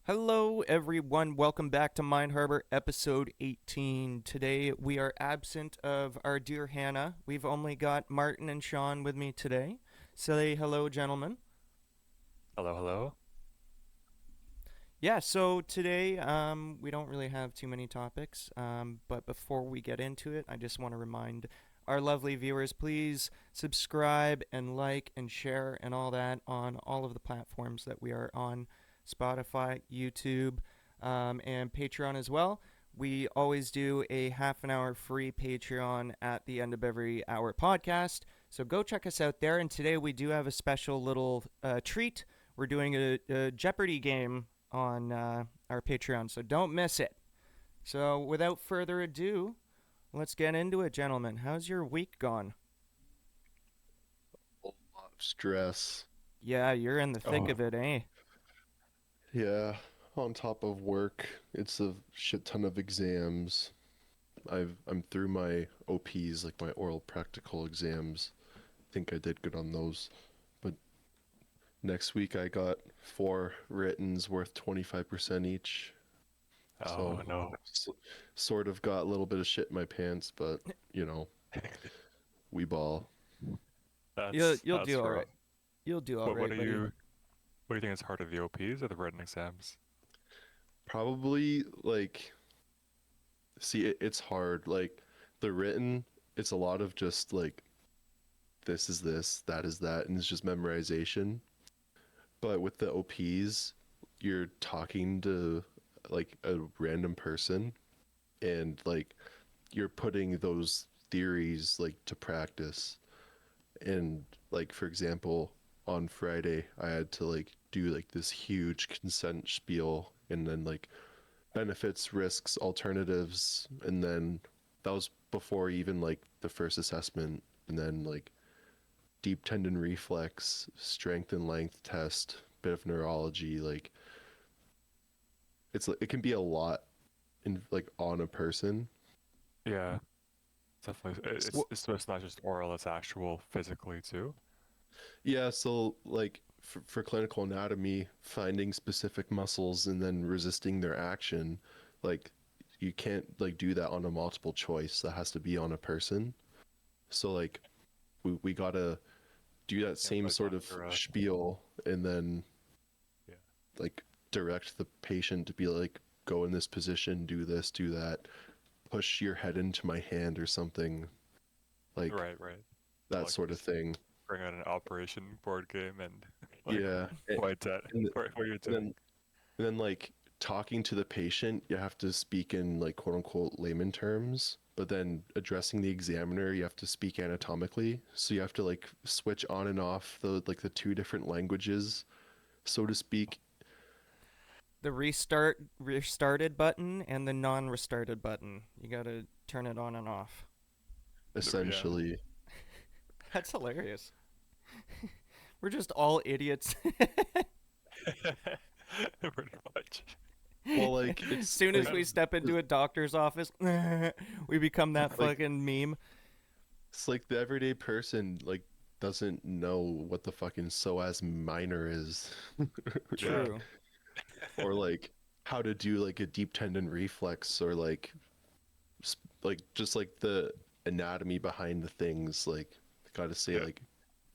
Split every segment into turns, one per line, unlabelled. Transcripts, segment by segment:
Hello everyone, welcome back to Mind Harbor episode 18. Today we are absent of our dear Hannah. We've only got Martin and Sean with me today. Say hello, gentlemen.
Hello, hello.
Yeah, so today we don't really have too many topics, but before we get into it, I just want to remind our lovely viewers, please subscribe and like and share and all that on all of the platforms that we are on. Spotify, YouTube, and Patreon as well. We always do a half an hour free Patreon at the end of every hour podcast. So go check us out there. And today we do have a special little treat. We're doing a Jeopardy game on our Patreon, so don't miss it. So without further ado, let's get into it, gentlemen. How's your week gone?
A lot of stress.
Yeah, you're in the thick
Oh,
of it, eh?
Yeah, on top of work, it's a shit ton of exams. I'm through my OPs, like my oral practical exams. Think I did good on those. But next week I got four writtens worth 25% each.
oh
So
no.
sort of got a little bit of shit in my pants, but you know, we ball.
You'll
That's
do all
rough.
right. You'll do all
What
right,
do
buddy.
you think is harder, the OPs or the written exams?
Probably like see it's hard. Like the written, it's a lot of just like this is this, that is that, and it's just memorization. But with the OPs, you're talking to like a random person and like you're putting those theories like to practice. And like for example, on Friday I had to like do like this huge consent spiel and then like benefits, risks, alternatives, and then that was before even like the first assessment, and then like deep tendon reflex, strength and length test, bit of neurology. Like it can be a lot in like on a person.
Yeah, definitely.
Wh-
It's so it's not just oral, it's actual physically too.
Yeah, so like for clinical anatomy, finding specific muscles and then resisting their action, like you can't like do that on a multiple choice. That has to be on a person. So like we gotta do that
Can't
same
put it
sort
on
of
your
spiel and then
yeah.
like direct the patient to be like go in this position, do this, do that, push your head into my hand or something like
Right, right.
that
Like
sort of
just
thing.
bring out an operation board game and like
Yeah,
point at
and,
what you're
and
doing.
then like talking to the patient, you have to speak in like quote unquote layman terms, but then addressing the examiner, you have to speak anatomically. So you have to like switch on and off the two different languages, so to speak.
The restarted button and the non-restarted button. You gotta turn it on and off.
Yeah.
Essentially.
That's hilarious. We're just all idiots.
Pretty much.
Well, like
As
it's
soon as
like
we step into a doctor's office, we become that
like
fucking meme.
it's like the everyday person like doesn't know what the fucking psoas minor is,
Yeah.
True.
or like how to do like a deep tendon reflex, or like like just like the anatomy behind the things. Like gotta say
Yeah.
like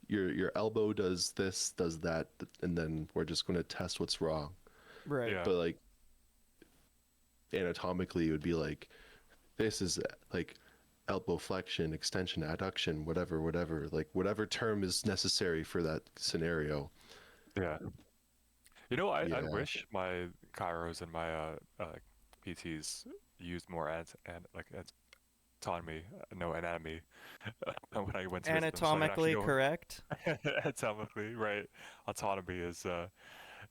your elbow does this, does that, and then we're just gonna test what's wrong.
Right.
Yeah.
But like anatomically, it would be like this is like elbow flexion, extension, adduction, whatever, whatever, like whatever term is necessary for that scenario.
Yeah. You know, I
Yeah.
wish my chiros and my PTs used more like autonomy, no anatomy, when I went to visit them, so I could actually
Anatomically
go
correct.
anatomically, right? Autonomy is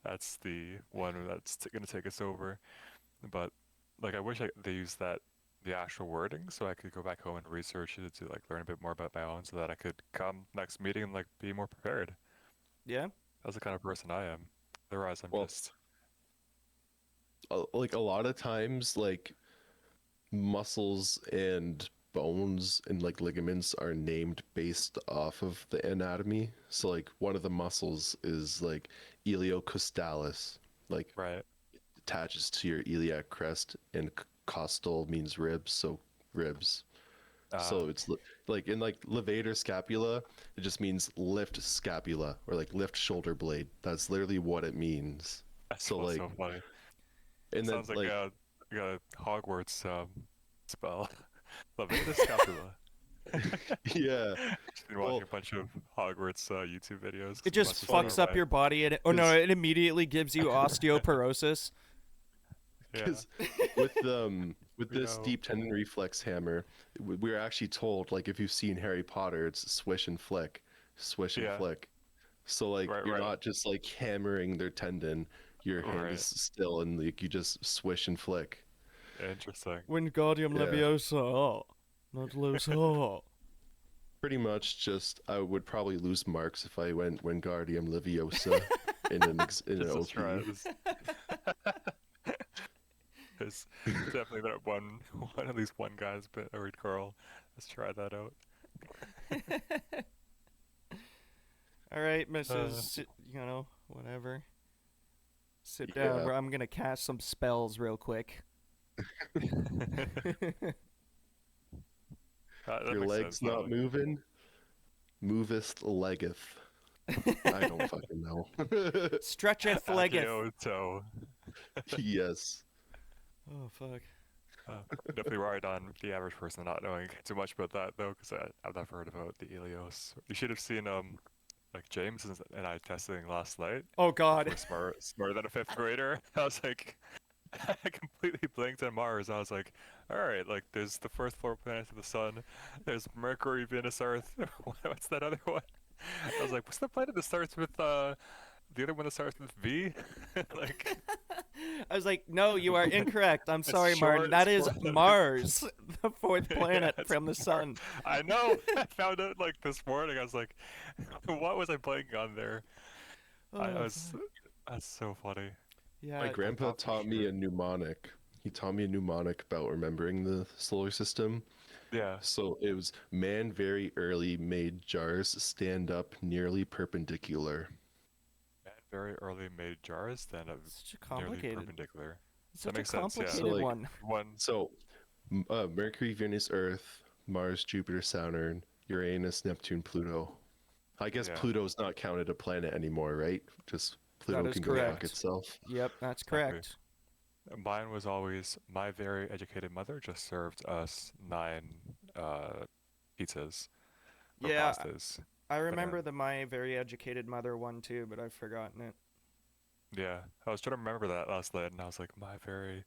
that's the one that's gonna take us over. But like, I wish they used the actual wording so I could go back home and research it to like learn a bit more about my own, so that I could come next meeting and like be more prepared.
Yeah.
That's the kind of person I am. Otherwise, I'm
Well,
just
like a lot of times, like muscles and bones and like ligaments are named based off of the anatomy. So like one of the muscles is like iliocostalis, like
Right.
attaches to your iliac crest, and costal means ribs, so ribs.
Uh,
So it's like in like levator scapula, it just means lift scapula or like lift shoulder blade. That's literally what it means.
that's
So
what's
like,
so funny.
and
It
then
sounds like
like
a Hogwarts spell. Levator scapula.
yeah,
Just been watching
well,
a bunch of Hogwarts YouTube videos
It
because I'm
just
about to start
funny
fucks up
my
your body, and oh no,
because
it immediately gives you osteoporosis.
yeah.
because with
We
this
know.
deep tendon reflex hammer, we were actually told like if you've seen Harry Potter, it's swish and flick, swish and
Yeah.
flick. So like
Right.
you're
Right.
not just like hammering their tendon, your hand is
Right.
still and like you just swish and flick.
Interesting.
Wingardium
Yeah.
Leviosa, not Leviosa.
Pretty much just I would probably lose marks if I went Wingardium Leviosa in an
Just let's try
OP.
it. There's definitely that one at least one guy's been or girl. Let's try that out.
All right,
Uh,
Mrs. Whatever. Sit down.
Yeah.
I'm gonna cast some spells real quick.
that
Your
makes
leg's
sense though.
not moving, movest leggeth. I don't fucking know.
Stretcheth leggeth.
Agioto.
Yes.
Oh fuck.
Definitely right on the average person not knowing too much about that though, because I've never heard about the Ilios. You should have seen like James and I testing last night.
Oh
If
god.
we're smarter than a fifth grader. I was like, I completely blinked on Mars. I was like, all right, like there's the first four planets of the sun. There's Mercury, Venus, Earth. What's that other one? I was like, what's the planet that starts with the other one that starts with V? Like
I was like, no, you are incorrect. I'm
it's
sorry, Martin.
short.
That
It's
is
short.
Mars, the fourth
Yeah,
planet
it's
from the
Mars.
sun.
I know. I found out like this morning. I was like, what was I blanking on there? I
Oh
was.
fuck.
That's so funny.
Yeah.
My
I
grandpa
thought for
taught me
sure.
a mnemonic. He taught me a mnemonic about remembering the solar system.
Yeah.
So it was man very early made jars stand up nearly perpendicular.
Man very early made jars, then
Such a
nearly
complicated.
perpendicular. That
Such a
makes sense. Yeah.
So
complicated
like
one.
One.
so Mercury, Venus, Earth, Mars, Jupiter, Saturn, Uranus, Neptune, Pluto. I guess
Yeah.
Pluto's not counted a planet anymore, right? Just
That
Pluto
is
can go fuck
correct.
itself.
Yep, that's
Exactly.
correct.
Mine was always my very educated mother just served us 9 pizzas or
Yeah,
pastas.
I remember
And
the my very educated mother one too, but I've forgotten it.
yeah, I was trying to remember that last night, and I was like, my very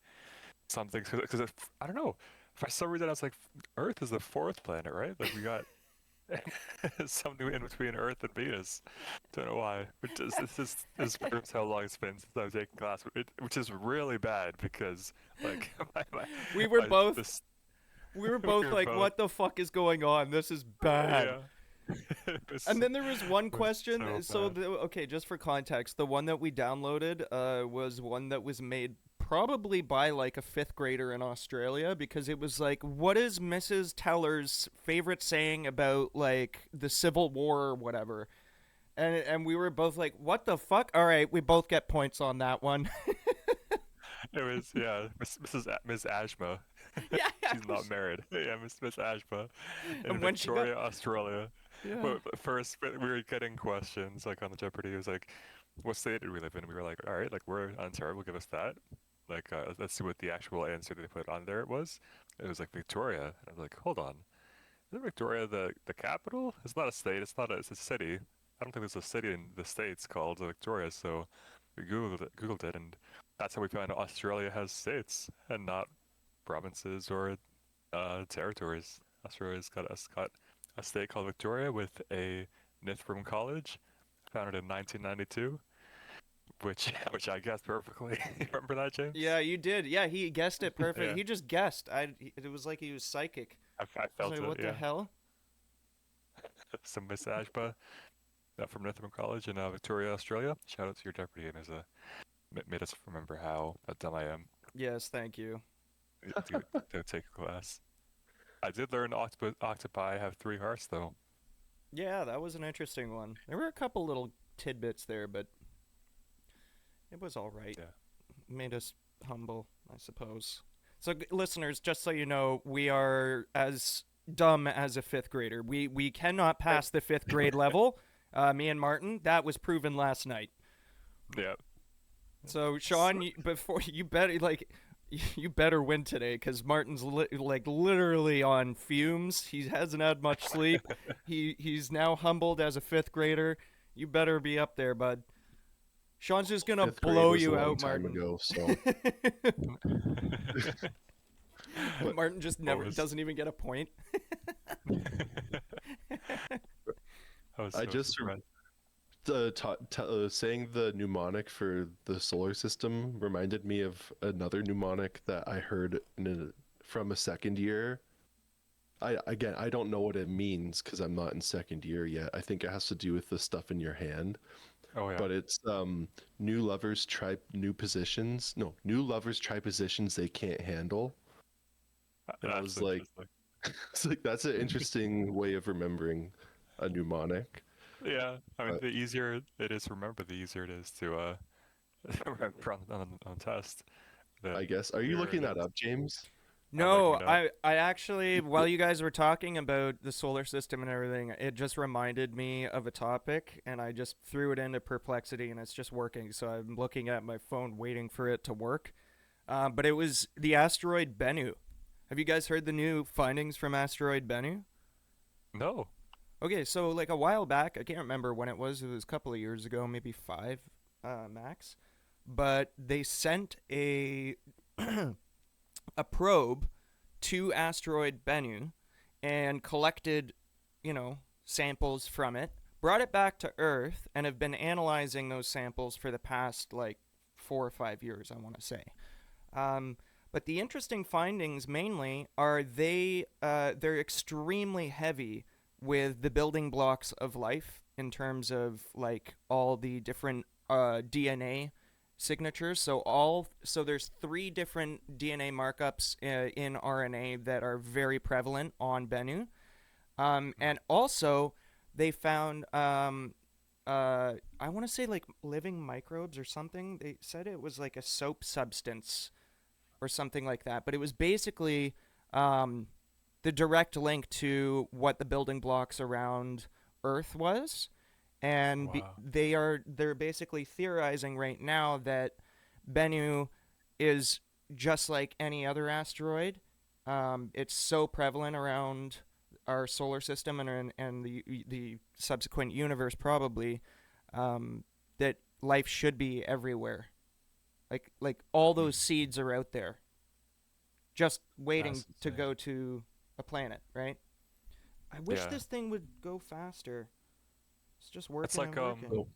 something because I don't know. For some reason, I was like, Earth is the fourth planet, right? Like we got something in between Earth and Venus. Don't know why. But just, this proves how long it's been since I was taking class, which is really bad because like
We were both
this
we were
we
both
were
like,
both
what the fuck is going on? This is bad.
yeah. It was,
And then there was one
it was
question.
so bad.
Okay, just for context, the one that we downloaded was one that was made probably by like a fifth grader in Australia, because it was like, what is Mrs. Teller's favorite saying about like the Civil War or whatever? And we were both like, what the fuck? All right, we both get points on that one.
It was yeah, Miss Ashma.
Yeah,
She's not married. Yeah, Miss Ashma in
and when she got
Victoria, Australia.
yeah.
But first, we were getting questions like on the Jeopardy. It was like, "What state do we live in?" We were like, "All right, like we're Ontario. We'll give us that." Like, let's see what the actual answer they put on there it was. It was like Victoria. And I was like, "Hold on, isn't Victoria the capital? It's not a state. It's not a. It's a city. I don't think there's a city in the states called Victoria." So we Googled it, and that's how we found out Australia has states and not provinces or territories. Australia's got a state called Victoria with a Nithram College, founded in 1992, which I guessed perfectly. You remember that, James?
Yeah, you did. Yeah, he guessed it perfect.
Yeah,
He just guessed. It was like he was psychic.
I
I was
felt
like,
it.
what the
Yeah,
hell?
some Miss Ashba from Nithram College in Victoria, Australia. Shout out to your Jeopardy, and made us remember how dumb I am.
Yes, thank you.
Do take a class. I did learn octopi have 3 hearts though.
Yeah, that was an interesting one. There were a couple little tidbits there, but it was all right.
Yeah.
Made us humble, I suppose. So, listeners, just so you know, we are as dumb as a fifth grader. We cannot pass the fifth grade level. Me and Martin, that was proven last night.
Yeah.
So, Sean, before you better you better win today because Martin's literally on fumes. He hasn't had much sleep. He's now humbled as a fifth grader. You better be up there, bud. Sean's just gonna
Fifth grade
blow
was
you
a long
out,
time
Martin.
ago, so But
Martin just never doesn't even get a point.
I just saying the mnemonic for the solar system reminded me of another mnemonic that I heard from a second year. I don't know what it means because I'm not in second year yet. I think it has to do with the stuff in your hand.
Oh yeah.
But it's new lovers try new positions. No, new lovers try positions they can't handle. And I was like, it's like that's an interesting way of remembering a mnemonic.
Yeah, I mean,
But
the easier it is to remember, the easier it is to remember on test.
I guess. Are you
Clearer
looking
it
that
is.
up, James?
I'm looking
No,
it up.
I actually, while you guys were talking about the solar system and everything, it just reminded me of a topic, and I just threw it into Perplexity, and it's just working. So I'm looking at my phone, waiting for it to work. But it was the asteroid Bennu. Have you guys heard the new findings from asteroid Bennu?
No.
Okay, so like a while back, I can't remember when it was. It was a couple of years ago, maybe 5 max. But they sent a a probe to asteroid Bennu and collected, samples from it, brought it back to Earth, and have been analyzing those samples for the past like 4 or 5 years, I want to say. But the interesting findings mainly are they're extremely heavy with the building blocks of life in terms of like all the different DNA signatures. So there's 3 different DNA markups in RNA that are very prevalent on Bennu, and also they found I want to say like living microbes or something. They said it was like a soap substance or something like that, but it was basically the direct link to what the building blocks around Earth was, and
Wow.
they're basically theorizing right now that Bennu is just like any other asteroid. It's so prevalent around our solar system and the subsequent universe probably, that life should be everywhere. Like all those seeds are out there, just waiting
That's
to
insane.
go to a planet, right? I wish
Yeah.
this thing would go faster. It's just
It's
working
like
and working.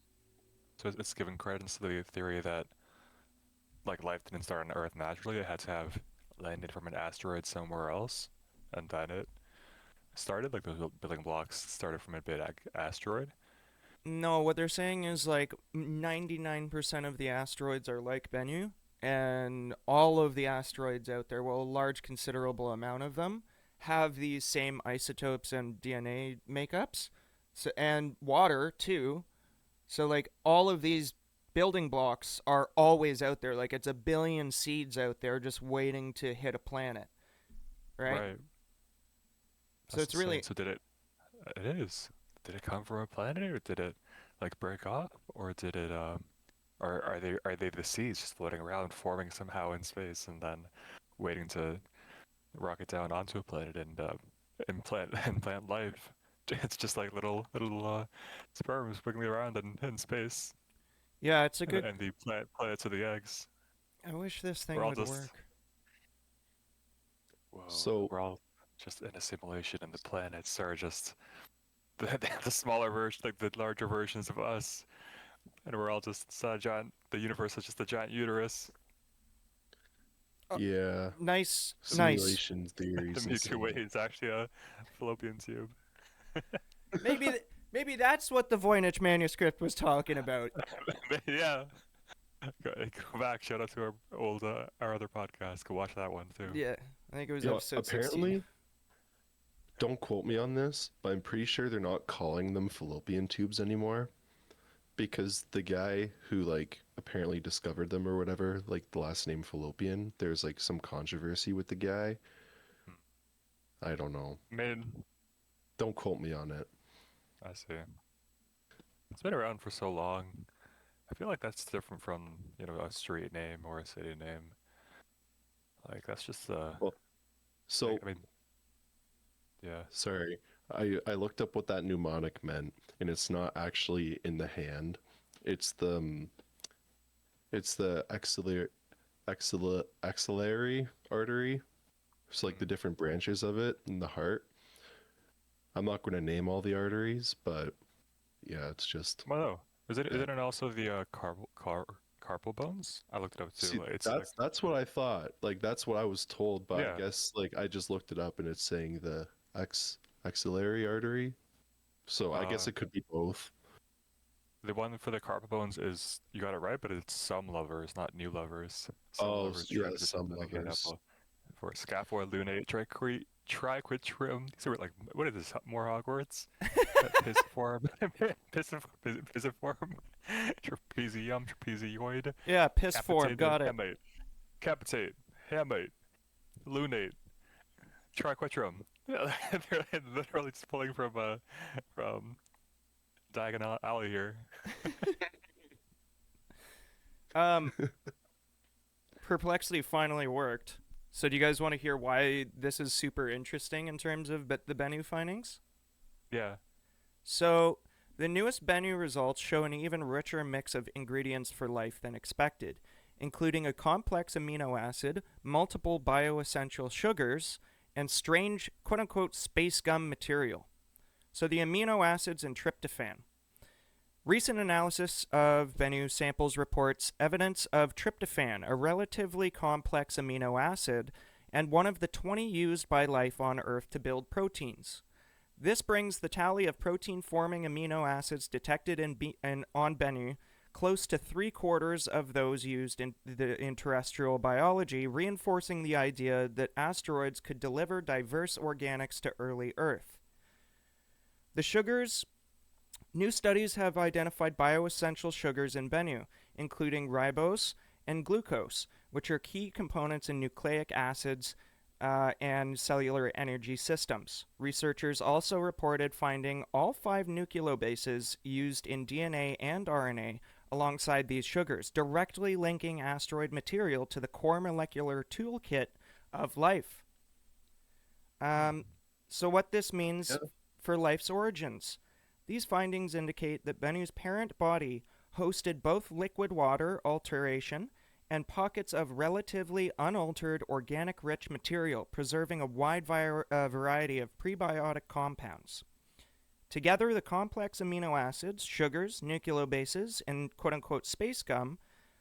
so it's giving credence to the theory that like life didn't start on Earth naturally. It had to have landed from an asteroid somewhere else, and then it started. Like those building blocks started from a big asteroid.
No, what they're saying is like 99% of the asteroids are like Bennu, and all of the asteroids out there, well, a large considerable amount of them, have these same isotopes and DNA makeups, so and water too. So like all of these building blocks are always out there. Like it's a billion seeds out there just waiting to hit a planet, right?
Right.
So
That's
it's
insane.
really
So did it? It is. Did it come from a planet, or did it like break off, or did it or are they the seeds just floating around, forming somehow in space, and then waiting to rocket down onto a planet and implant implant life? It's just like little sperms wiggling around in space,
yeah, it's a
and,
good.
and the planets are the eggs.
I wish this
We're
thing
all
would
just
work.
whoa.
So
We're all just in a simulation, and the planets are just the smaller version, like the larger versions of us, and we're all just giant. The universe is just a giant uterus.
yeah,
Nice, nice.
simulation theories
The
and
Milky Way
stuff.
is actually a fallopian tube.
Maybe that's what the Voynich manuscript was talking about.
Yeah, Go back. Shout out to our other podcast. Go watch that one too.
Yeah, I think it was
You know,
episode 16.
apparently, don't quote me on this, but I'm pretty sure they're not calling them fallopian tubes anymore because the guy who like apparently discovered them or whatever, like the last name fallopian, there's like some controversy with the guy. I don't know.
Main.
Don't quote me on it.
I see. It's been around for so long. I feel like that's different from, a street name or a city name. Like that's just
Well, so
I mean, yeah.
sorry. I looked up what that mnemonic meant, and it's not actually in the hand. It's the axillary artery. It's like the different branches of it in the heart. I'm not going to name all the arteries, but yeah, it's just
Well, no. Is
yeah.
it also the carpal bones? I looked it up too.
See,
Like, it's
that's what I thought. Like that's what I was told, but
yeah.
I guess like I just looked it up and it's saying the axillary artery. So I guess it could be both.
The one for the carpal bones is you got it right, but it's some lovers, not new lovers. Some
Oh,
lovers
yeah,
try to
some
make it
lovers.
up for scaphoid lunate triquitrum. So we're like, what is this? More Hogwarts? Pisiform, pisiform, trapezium,
Yeah, piss form,
capitate,
got it.
hamate, capitate, hamate, lunate, triquitrum. They're literally just pulling from Diagonal Alley here.
Perplexity finally worked. So do you guys want to hear why this is super interesting in terms of the Bennu findings?
Yeah.
So the newest Bennu results show an even richer mix of ingredients for life than expected, including a complex amino acid, multiple bioessential sugars, and strange quote-unquote space gum material. So the amino acids and tryptophan. Recent analysis of Bennu samples reports evidence of tryptophan, a relatively complex amino acid, and one of the 20 used by life on Earth to build proteins. This brings the tally of protein-forming amino acids detected on Bennu close to 3/4 of those used in terrestrial biology, reinforcing the idea that asteroids could deliver diverse organics to early Earth. The sugars. New studies have identified bioessential sugars in Bennu, including ribose and glucose, which are key components in nucleic acids and cellular energy systems. Researchers also reported finding all 5 nucleobases used in DNA and RNA alongside these sugars, directly linking asteroid material to the core molecular toolkit of life. So what this means for life's origins. These findings indicate that Bennu's parent body hosted both liquid water alteration and pockets of relatively unaltered organic-rich material, preserving a wide variety of prebiotic compounds. Together, the complex amino acids, sugars, nucleobases, and quote-unquote space gum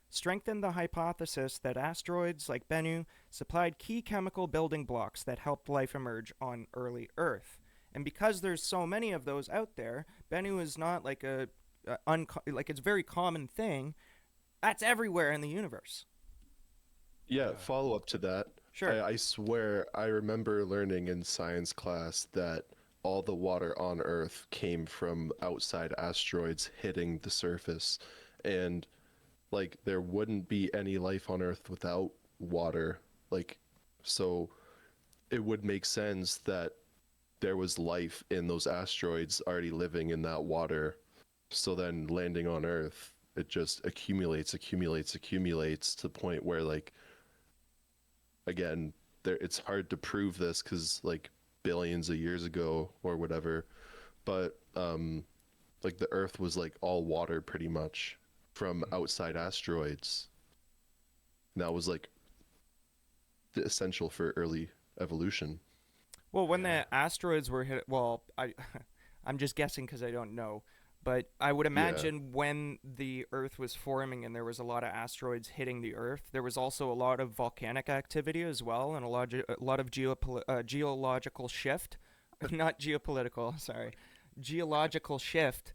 strengthen the hypothesis that asteroids like Bennu supplied key chemical building blocks that helped life emerge on early Earth. And because there's so many of those out there, Bennu is not like it's a very common thing. That's everywhere in the universe.
Yeah, follow up to that.
Sure.
I swear I remember learning in science class that all the water on Earth came from outside asteroids hitting the surface. And like there wouldn't be any life on Earth without water. Like so it would make sense that there was life in those asteroids already living in that water. So then landing on Earth, it just accumulates to the point where like again, it's hard to prove this because like billions of years ago or whatever, but like the Earth was like all water pretty much from outside asteroids. And that was like essential for early evolution.
Well, when the asteroids were hit, I'm just guessing because I don't know, but I would imagine when the Earth was forming and there was a lot of asteroids hitting the Earth, there was also a lot of volcanic activity as well, and a lot of geological shift, not geopolitical, sorry, geological shift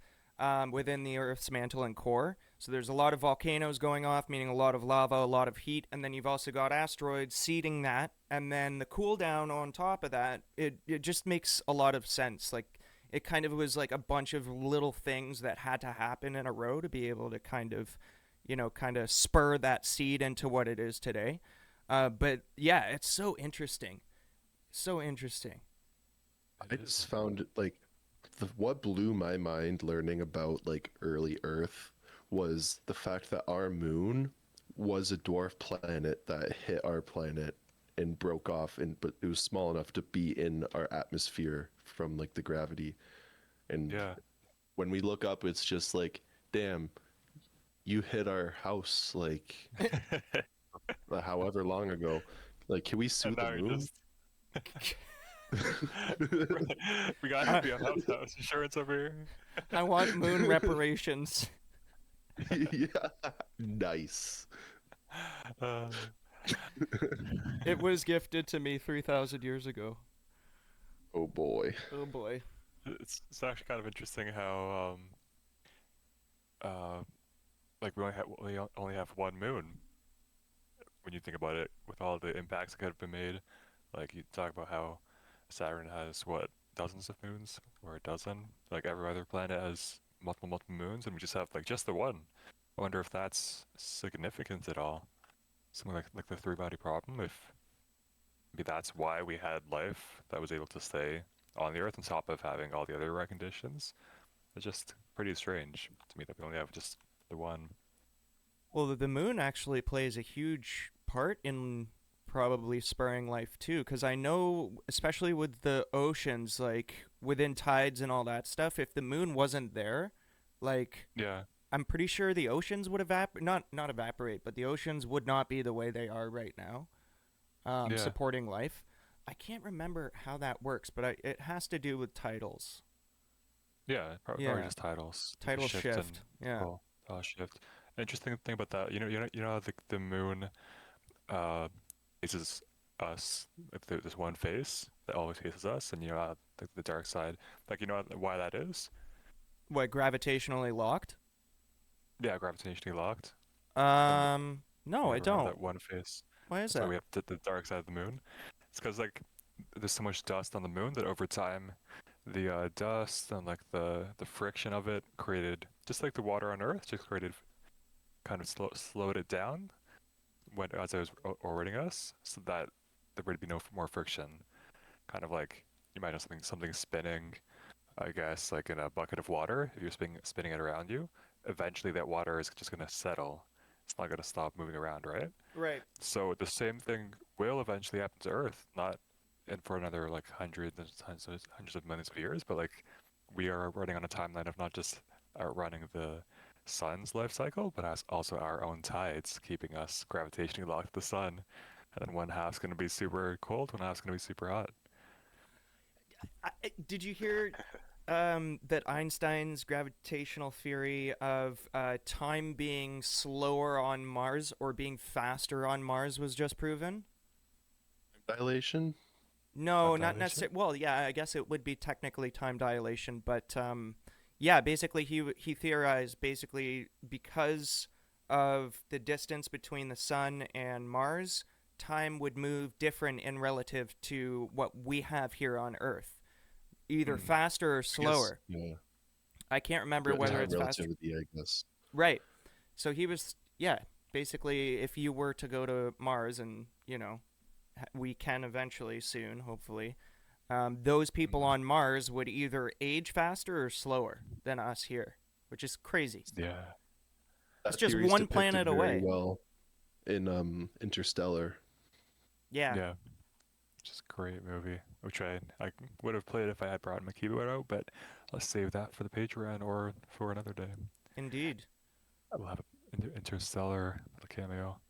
within the Earth's mantle and core. So there's a lot of volcanoes going off, meaning a lot of lava, a lot of heat, and then you've also got asteroids seeding that, and then the cool down on top of that, it just makes a lot of sense. Like it kind of was like a bunch of little things that had to happen in a row to be able to kind of, kind of spur that seed into what it is today. But yeah, it's so interesting. So interesting.
I just found like what blew my mind learning about like early Earth was the fact that our moon was a dwarf planet that hit our planet and broke off, and but it was small enough to be in our atmosphere from like the gravity. And
Yeah.
when we look up, it's just like, damn, you hit our house like however long ago. Like, can we sue
And
the
now you're
moon?
just we got the house insurance over here.
I want moon reparations.
Yeah, nice.
Uh,
It was gifted to me 3,000 years ago.
Oh boy.
Oh boy.
it's actually kind of interesting how like we only have one moon when you think about it, with all the impacts that could have been made. Like you talk about how Saturn has what, dozens of moons, or a dozen. Like every other planet has multiple moons, and we just have like just the one. I wonder if that's significant at all. Something like the three body problem. If maybe that's why we had life that was able to stay on the Earth on top of having all the other rare conditions. It's just pretty strange to me that we only have just the one.
Well, the moon actually plays a huge part in probably spurring life too, because I know, especially with the oceans, like within tides and all that stuff, if the moon wasn't there, like
Yeah,
I'm pretty sure the oceans would not evaporate, but the oceans would not be the way they are right now,
yeah,
supporting life. I can't remember how that works, but it has to do with titles.
yeah. Probably
Yeah,
just titles, like a
tidal
shift and
shift. Yeah.
pull, shift. Interesting thing about that, you know, the moon uh faces us. Like there's one face that always faces us, and the dark side. Like why that is?
What, gravitationally locked?
Yeah, gravitationally locked. And
No, I
whenever we have
don't.
that one face,
Why is
that's why
that?
we have the dark side of the moon. It's because like there's so much dust on the moon that over time, the dust and like the friction of it created, just like the water on Earth, just created, kind of slowed it down when as it was orbiting us, so that there would be no more friction. Kind of like you imagine something spinning, I guess, like in a bucket of water. If you're spinning it around you, eventually that water is just gonna settle. It's not gonna stop moving around, right?
Right.
So the same thing will eventually happen to Earth, not in for another like hundreds of millions of years, but like we are running on a timeline of not just outrunning the sun's life cycle, but as also our own tides, keeping us gravitationally locked to the sun. And then one half's gonna be super cold, one half's gonna be super hot.
Did you hear that Einstein's gravitational theory of time being slower on Mars or being faster on Mars was just proven?
Dilation?
No,
Time
not
dilation?
necessarily. Well, yeah, I guess it would be technically time dilation, but yeah, basically he theorized basically because of the distance between the sun and Mars, time would move different in relative to what we have here on Earth, either
Hmm.
faster or
I guess,
slower.
yeah.
I can't remember whether
Time
it's faster.
relativity, I guess.
Right. So he was, yeah, basically, if you were to go to Mars, and we can eventually soon, hopefully, those people
Hmm.
on Mars would either age faster or slower than us here, which is crazy.
Yeah.
That's
That
just
theory is
one
depicted
planet
very
away.
well in Interstellar.
Yeah.
Yeah. Just a great movie, which I would have played if I had brought my keyboard out, but I'll save that for the Patreon or for another day.
Indeed.
I will have an Interstellar little cameo.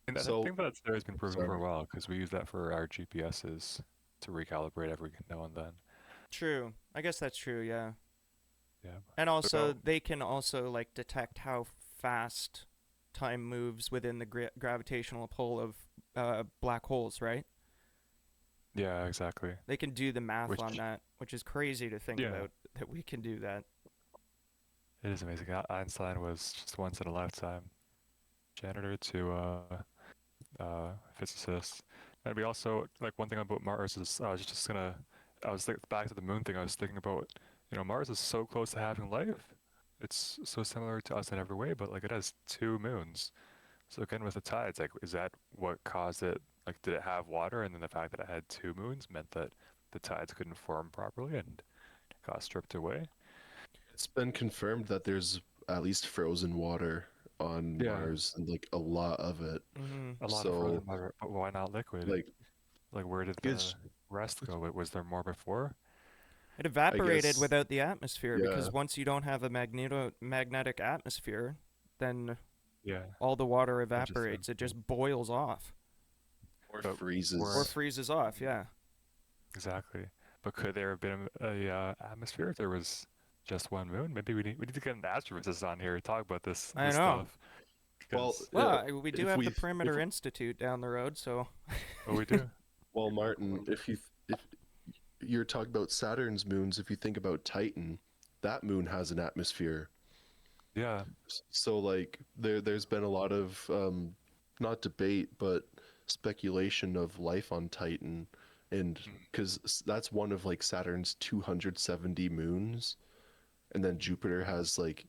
And I
So,
think that theory has been proven for a
sorry.
while because we use that for our GPSs to recalibrate every now and then.
True. I guess that's true. Yeah.
Yeah.
And
What
also,
about?
they can also like detect how fast time moves within the gravitational pull of black holes, right?
Yeah, exactly.
They can do the math on
Which,
that, which is crazy to think
yeah,
about that we can do that.
It is amazing. Einstein was just once in a lifetime. Janitor to physicist. And we also like one thing about Mars is I was back to the moon thing. I was thinking about Mars is so close to having life. It's so similar to us in every way, but like it has two moons. So again with the tides, like is that what caused it? Like did it have water, and then the fact that it had two moons meant that the tides couldn't form properly and got stripped away?
It's been confirmed that there's at least frozen water on
Yeah,
Mars and like a lot of it.
Mm-hmm.
a lot of frozen
So
water, but why not liquid?
like
Like where did the
it's
rest go? Was there more before?
It
I
evaporated
guess
without the atmosphere because
yeah,
once you don't have a magnetic atmosphere, then
Yeah,
all the water
which is
evaporates. It just boils off
or
but
or
were
freezes.
freezes off. Yeah,
exactly. But could there have been a atmosphere if there was just one moon? Maybe we need to get an astrophysicist on here to talk about
I
this
know.
stuff
Well,
because
Well, we do
if
have the
we if
Perimeter Institute down the road, so
oh we do.
well, Martin, if you're talking about Saturn's moons, if you think about Titan, that moon has an atmosphere.
Yeah.
So like there's been a lot of not debate but speculation of life on Titan, and
Mm.
because that's one of like Saturn's 270 moons, and then Jupiter has like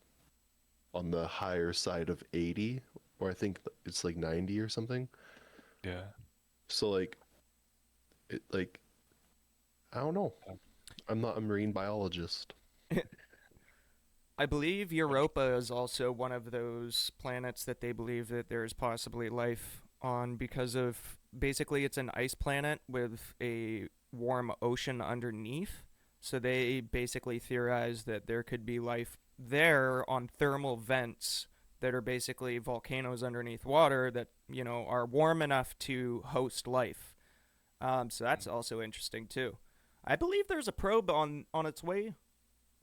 on the higher side of 80, or I think it's like 90 or something.
Yeah.
So like it like I don't know.
Yeah.
I'm not a marine biologist.
I believe Europa is also one of those planets that they believe that there is possibly life on because of basically it's an ice planet with a warm ocean underneath. So they basically theorize that there could be life there on thermal vents that are basically volcanoes underneath water that, are warm enough to host life. So that's
Mm.
also interesting too. I believe there's a probe on its way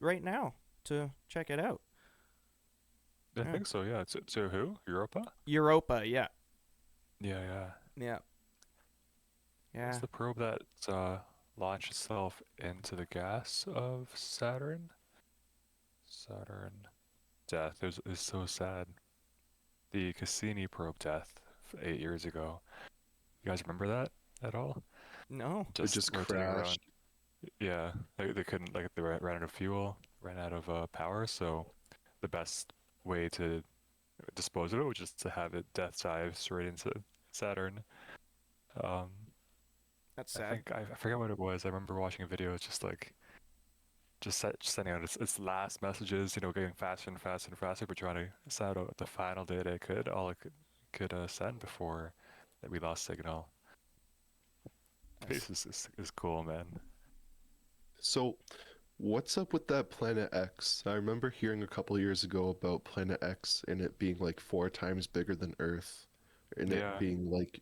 right now to check it out.
I
Yeah.
think so. Yeah. To who? Europa?
Europa, yeah.
Yeah. Yeah.
Yeah.
What's
Yeah.
the probe that launched itself into the gas of Saturn? Saturn death is so sad. The Cassini probe death 8 years ago. You guys remember that at all?
No.
It
Just
just
rotating around.
crashed.
Yeah, they couldn't like they ran out of fuel, ran out of power. So the best way to dispose of it was just to have it death dive straight into Saturn. Um,
That's
I
sad.
think I forget what it was. I remember watching a video. It's just like just sending out its last messages. Getting faster and faster and faster, but trying to send out the final data it could, all it could send before that we lost signal.
That's,
Space is cool, man.
So what's up with that Planet X? I remember hearing a couple years ago about Planet X and it being like 4 times bigger than Earth, and it
Yeah,
being like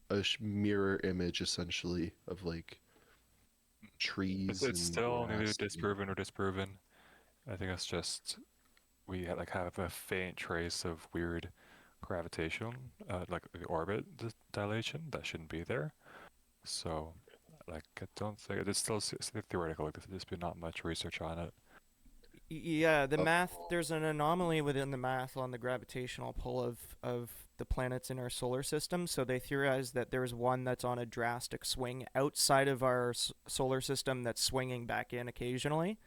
a mirror image essentially of like
it's
trees
it's
and
still neither
grass. And
disproven or disproven. I think it's just we like have a faint trace of weird gravitation, like the orbit dilation that shouldn't be there. So, like, I don't think it's still theoretical. Like, there's been not much research on it.
yeah, the
oh,
math, there's an anomaly within the math on the gravitational pull of the planets in our solar system. So they theorize that there's one that's on a drastic swing outside of our solar system that's swinging back in occasionally.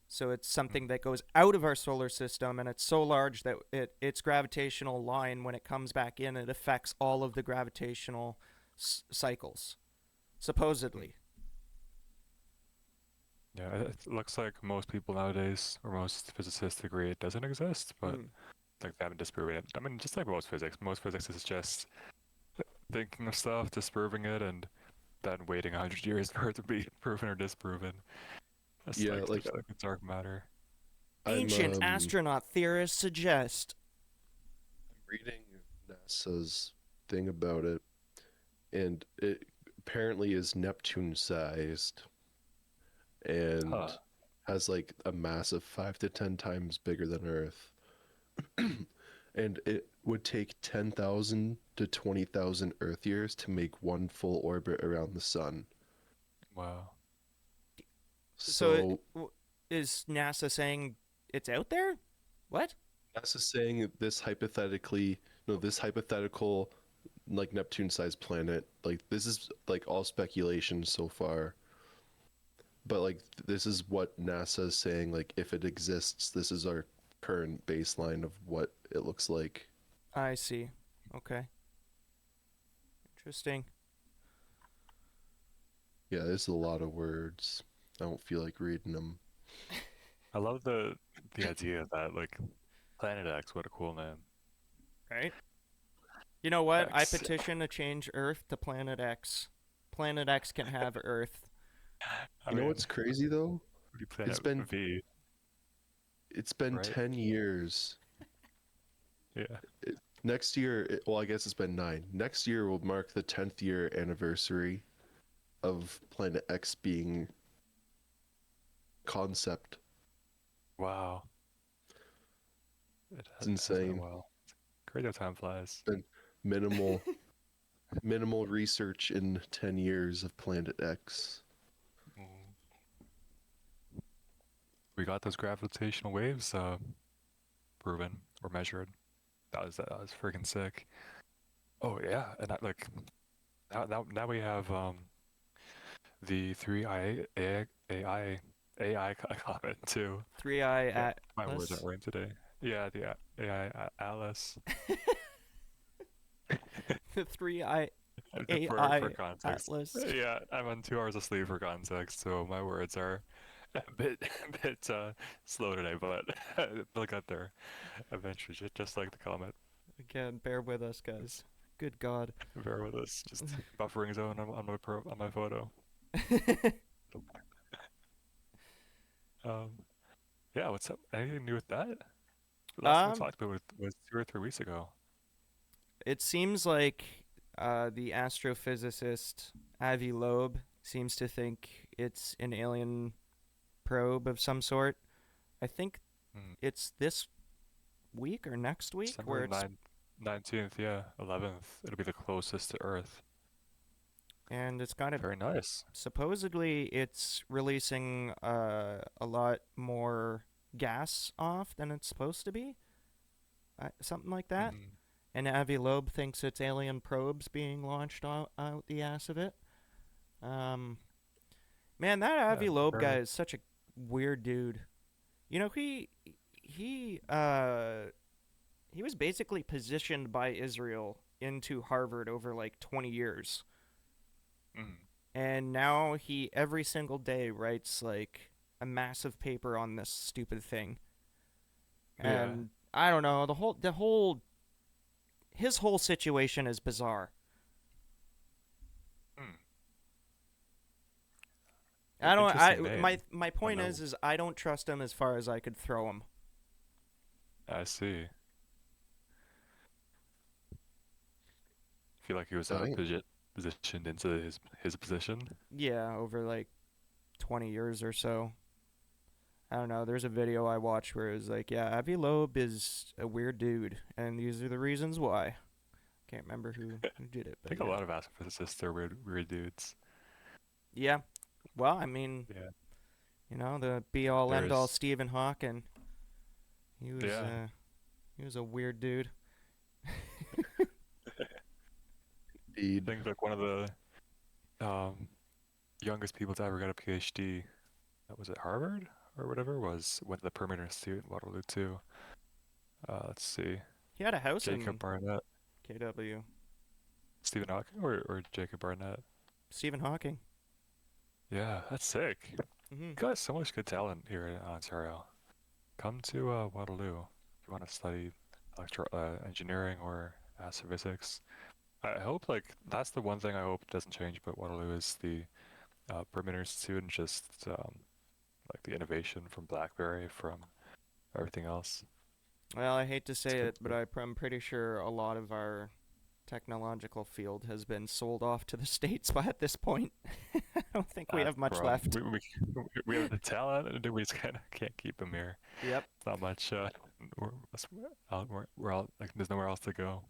So it's
Mm.
something that goes out of our solar system, and it's so large that its gravitational line, when it comes back in, it affects all of the gravitational cycles,
Mm.
supposedly.
Yeah, it looks like most people nowadays, or most physicists agree it doesn't exist, but
Mm.
like they haven't disproven it. I mean, just like most physics is just thinking of stuff, disproving it, and then waiting 100 years for it to be proven or disproven. It's
yeah,
like
like
just like the dark matter.
I'm
Ancient astronaut theorists suggest.
reading NASA's thing about it, and it apparently is Neptune sized
Huh.
and has like a massive 5 to 10 times bigger than Earth. And it would take 10,000 to 20,000 Earth years to make one full orbit around the sun.
Wow.
So
So,
is NASA saying it's out there? What?
NASA's saying this hypothetically, no, this hypothetical, like Neptune-sized planet, like this is like all speculation so far. But like this is what NASA is saying. Like if it exists, this is our current baseline of what it looks like.
I see. Okay. Interesting.
Yeah, there's a lot of words. I don't feel like reading them.
I love the idea of that, like Planet X. What a cool name.
Right? You know what? I
X.
petition to change Earth to Planet X. Planet X can have Earth.
I
You know
mean,
what's crazy though?
what do you
It's
Planet
been
V,
it's been
right?
10 years.
Yeah.
Next year, well, I guess it's been 9. Next year will mark the 10th year anniversary of Planet X being concept.
Wow.
It's
It has been a
insane.
while. Crazy how time flies.
Been minimal minimal research in 10 years of Planet X.
Mm. We got those gravitational waves proven or measured. That was freaking sick. Oh yeah, and like now we have the 3 AI comment too.
Three Eye
Yeah, my words aren't
Atlas.
right today. Yeah, the AI Alice.
The Three Eye
For
AI
context.
Atlas.
Yeah, I'm on 2 hours of sleep for context, so my words are a bit slow today, but they'll get there eventually, just like the comet.
Again, bear with us, guys. Good God.
Bear with us. Just buffering zone on my photo. Um, yeah, what's up? Anything new with that? The last time we
um,
talked about it was 2 or 3 weeks ago.
it seems like the astrophysicist Avi Loeb seems to think it's an alien probe of some sort. I think
Hmm.
it's this week or next week where
December
it's
19th, yeah, 11th. It'll be the closest to Earth.
and it's got to
Very nice.
supposedly it's releasing a lot more gas off than it's supposed to be, something like that.
Hmm.
And Avi Loeb thinks it's alien probes being launched out the ass of it. Um, man, that
Yeah,
Avi Loeb guy
very.
is such a weird dude. You know, he uh he was basically positioned by Israel into Harvard over like 20 years.
Mm.
And now he every single day writes like a massive paper on this stupid thing.
Yeah.
And I don't know, the whole his whole situation is bizarre.
Mm.
I don't I
Interesting name.
my
I
point
know.
is I don't trust him as far as I could throw him.
I see. Feel like he was
I think
positioned into his position.
Yeah, over like 20 years or so. I don't know. There's a video I watched where it was like, yeah, Avi Loeb is a weird dude, and these are the reasons why. Can't remember who did it,
I
but
think a
yeah.
lot of astrophysicists are weird dudes.
Yeah. Well, I mean,
Yeah.
the be all end all
There's
Stephen Hawking. He was
yeah.
uh he was a weird dude.
indeed.
I think like one of the um youngest people to ever get a PhD. That was at Harvard or whatever was went to the Permanent Institute in Waterloo too. Let's see.
He had a house
Jacob
in
Barnett,
KW.
Stephen Hawking, or Jacob Barnett.
Stephen Hawking.
Yeah, that's sick.
Mhm.
Got so much good talent here in Ontario. Come to Waterloo if you want to study engineering or astrophysics. I hope like that's the one thing I hope doesn't change about Waterloo is the Perimeter Institute and just like the innovation from BlackBerry from everything else.
Well, I hate to
It's
say
good
it, but
to
I'm pretty sure a lot of our technological field has been sold off to the states by at this point. I don't think we
that's
have
the
much
problem.
left.
We have the talent and we just can't keep them here.
Yep.
It's not much. We're, we're all like there's nowhere else to go.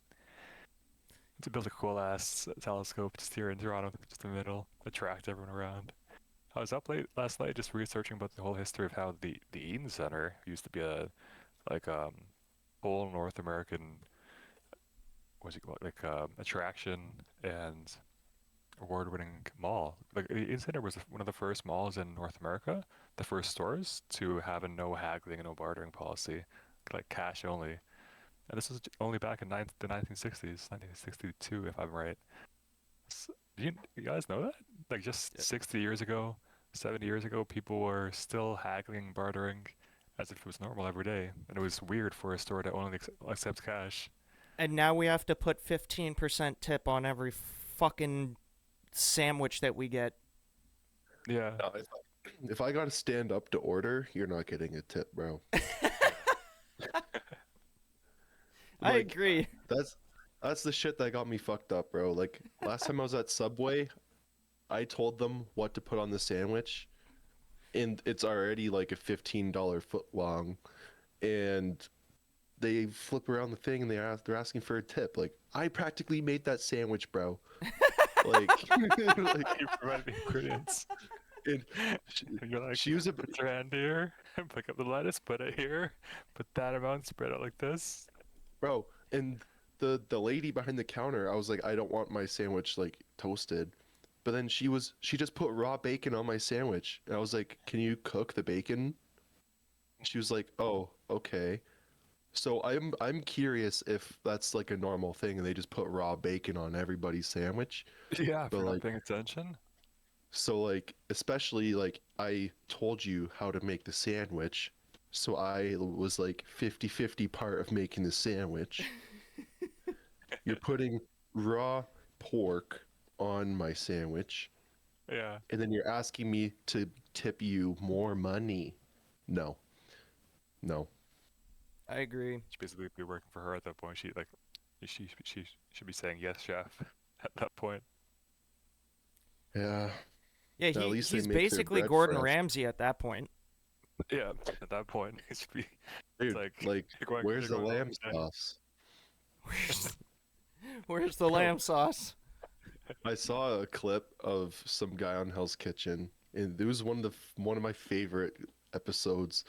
To build a cool ass telescope just here in Toronto, just in the middle, attract everyone around. I was up late last night just researching about the whole history of how the Eden Center used to be a like whole North American what's it called like attraction and award-winning mall. Like the Center was one of the first malls in North America, the first stores to have a no haggling and no bartering policy, like cash only. And this was only back in the 1960s, 1962, if I'm right. Do you guys know that? Like just
Yeah.
60 years ago, 70 years ago, people were still haggling, bartering, as if it was normal every day, and it was weird for a store to only accept cash.
And now we have to put 15% tip on every fucking sandwich that we get.
Yeah,
No, if I gotta stand up to order, you're not getting a tip, bro.
I
Like
agree.
that's that's the shit that got me fucked up, bro. Like last time I was at Subway, I told them what to put on the sandwich, and it's already like a $15 foot long, and they flip around the thing and they're asking for a tip. Like I practically made that sandwich, bro. Like, like
you provide the ingredients.
and she,
And you're like,
she was a
put your hand here, pick up the lettuce, put it here, put that amount, spread it like this.
bro, and the lady behind the counter, I was like, I don't want my sandwich like toasted. But then she just put raw bacon on my sandwich. And I was like, "Can you cook the bacon?" She was like, "Oh, okay." So I'm curious if that's like a normal thing and they just put raw bacon on everybody's sandwich.
Yeah, if
But
you're not
like
paying attention.
so like especially like I told you how to make the sandwich. So I was like 50-50 part of making the sandwich. You're putting raw pork on my sandwich,
Yeah,
and then you're asking me to tip you more money. No, no.
I agree.
should basically be working for her at that point. She should be saying yes, chef, at that point.
Yeah,
Yeah,
at least they
he's
make their
basically
bread
Gordon
fresh.
Ramsay at that point.
Yeah, at that point, it should be. It's
Dude,
like
like,
you're
where's the
going home
lamb
today.
sauce?
Where's the
Bro,
lamb sauce?
I saw a clip of some guy on Hell's Kitchen, and it was one of my favorite episodes.